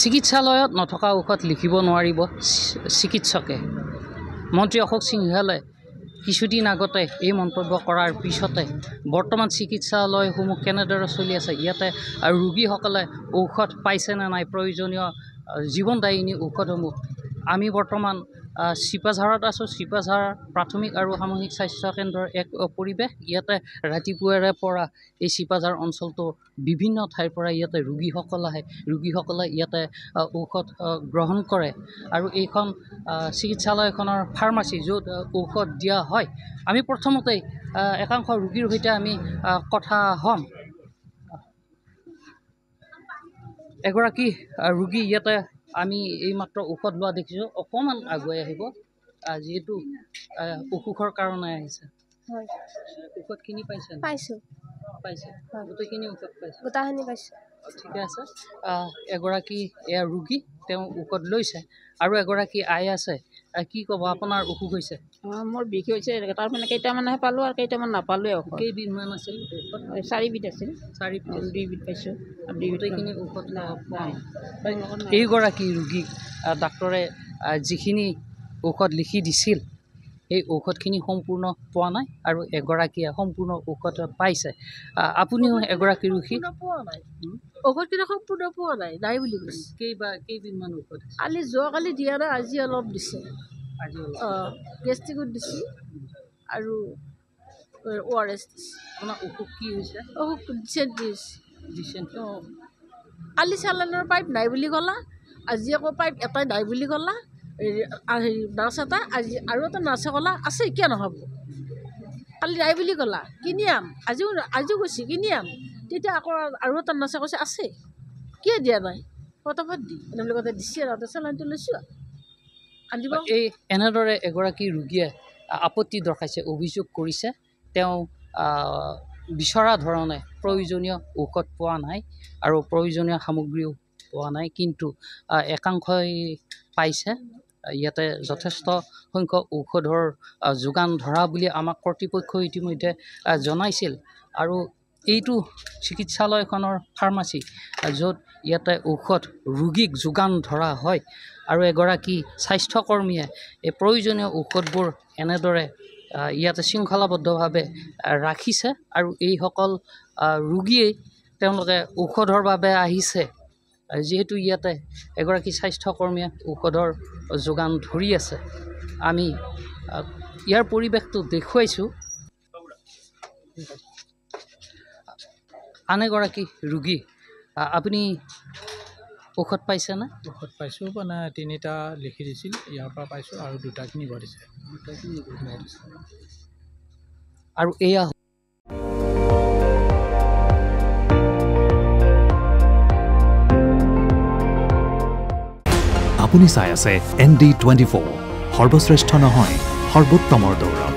চিকিৎসালয়ত নথকা ঔষধ লিখিব নোৱাৰিব চিকিৎসকে। মন্ত্ৰী অশোক সিংহালে কিছুদিন আগতে এই মন্তব্য কৰাৰ পিছতে বৰ্তমান চিকিৎসালয়সমূহ কেনেদৰে চলি আছে, ইয়াতে ৰোগীসকলে ঔষধ পাইছেনে নাই, প্ৰয়োজনীয় জীৱনদায়িনী ঔষধসমূহ। আমি বৰ্তমান চিপাঝাৰত আছোঁ। চিপাঝাৰ প্ৰাথমিক আৰু সামূহিক স্বাস্থ্য কেন্দ্ৰৰ এক পৰিৱেশ। ইয়াতে ৰাতিপুৱাৰে পৰা এই চিপাঝাৰ অঞ্চলটো বিভিন্ন ঠাইৰ পৰা ইয়াতে ৰোগীসকল আহে। ৰোগীসকলে ইয়াতে ঔষধ গ্ৰহণ কৰে আৰু এইখন চিকিৎসালয়খনৰ ফাৰ্মাচী য'ত ঔষধ দিয়া হয়। আমি প্ৰথমতেই একাংশ ৰোগীৰ সৈতে আমি কথা হ'ম। এগৰাকী ৰোগী ইয়াতে আমি এইমাত্ৰ ঔষধ লোৱা দেখিছোঁ। অকণমান আগুৱাই আহিব, যিহেতু অসুখৰ কাৰণে আহিছে। হয়, ঔষধখিনি পাইছে? পাইছোঁ। পাইছে, গোটেইখিনি ঔষধ পাইছে? গোটাখিনি পাইছোঁ। ঠিকে আছে। এগৰাকী এয়া ৰোগী, তেওঁ ঔষধ লৈছে আৰু এগৰাকী আই আছে। কি ক'ব, আপোনাৰ অসুখ হৈছে? মোৰ বিষ হৈছে, তাৰমানে কেইটামানহে পালোঁ আৰু কেইটামান নাপালোঁৱে ঔষধ। কেইবিধমান আছিল ঔষধ? 4বিধ আছিল। 4বিধ? 2বিধ পাইছোঁ আৰু 2বিধ গোটেইখিনি ঔষধ নাই। এইগৰাকী ৰোগীক ডাক্তৰে যিখিনি ঔষধ লিখি দিছিল সেই ঔষধখিনি সম্পূৰ্ণ পোৱা নাই আৰু এগৰাকীয়ে সম্পূৰ্ণ ঔষধ পাইছে। আপুনিও এগৰাকী ৰোগী? পোৱা নাই, ঔষধখিনি সম্পূৰ্ণ পোৱা নাই, নাই বুলি কৈছে। কেইবিধমান ঔষধ? যোৱাকালি দিয়া নাই, আজি অলপ দিছে। আজি গেষ্ট্ৰিকত দিছে আৰু ORS দিছে। আপোনাৰ অসুখ কি হৈছে? অসুখ ডিচেণ্ট্ৰি হৈছে। ডিচেণ্ট্ৰি? কালি চালানৰ পাইপ নাই বুলি ক'লা, আজি আকৌ পাইপ এটাই নাই বুলি ক'লা। নাৰ্ছ এটা, আজি আৰু এটা নাৰ্ছে ক'লা আছে, কিয় নহ'ব। কালি নাই বুলি ক'লা, কিনি আন। আজিও কৈছে কিনি আন। তেতিয়া আকৌ আৰু এটা নাৰ্ছে কৈছে আছে, কিয় দিয়া নাই, ফটাফট দি এনেকুৱা কথা দিছে আৰু চালানটো লৈছোঁ আনিব। এই এনেদৰে এগৰাকী ৰোগীয়ে আপত্তি দৰ্শাইছে, অভিযোগ কৰিছে। তেওঁ বিচৰা ধৰণে প্ৰয়োজনীয় ঔষধ পোৱা নাই আৰু প্ৰয়োজনীয় সামগ্ৰীও পোৱা নাই, কিন্তু একাংশই পাইছে। ইয়াতে যথেষ্ট সংখ্যক ঔষধৰ যোগান ধৰা বুলি আমাক কৰ্তৃপক্ষই ইতিমধ্যে জনাইছিল। আৰু এইটো চিকিৎসালয়খনৰ ফাৰ্মাচী, য'ত ইয়াতে ঔষধ ৰোগীক যোগান ধৰা হয় আৰু এগৰাকী স্বাস্থ্যকৰ্মীয়ে এই প্ৰয়োজনীয় ঔষধবোৰ এনেদৰে ইয়াতে শৃংখলাবদ্ধভাৱে ৰাখিছে আৰু এইসকল ৰোগীয়ে তেওঁলোকে ঔষধৰ বাবে আহিছে। যিহেতু ইয়াতে এগৰাকী স্বাস্থ্যকৰ্মীয়ে ঔষধৰ যোগান ধৰি আছে, আমি ইয়াৰ পৰিৱেশটো দেখুৱাইছোঁ। আন এগৰাকী ৰোগী, আপুনি ঔষধ পাইছেনে? ঔষধ পাইছোঁ, মানে 3টা লিখি দিছিল, ইয়াৰ পৰা পাইছোঁ আৰু 2টা কিনিব দিছে। আৰু এয়া আপুনি চাই আছে ND24, সৰ্বশ্ৰেষ্ঠ নহয় সৰ্বোত্তমৰ দৌৰ।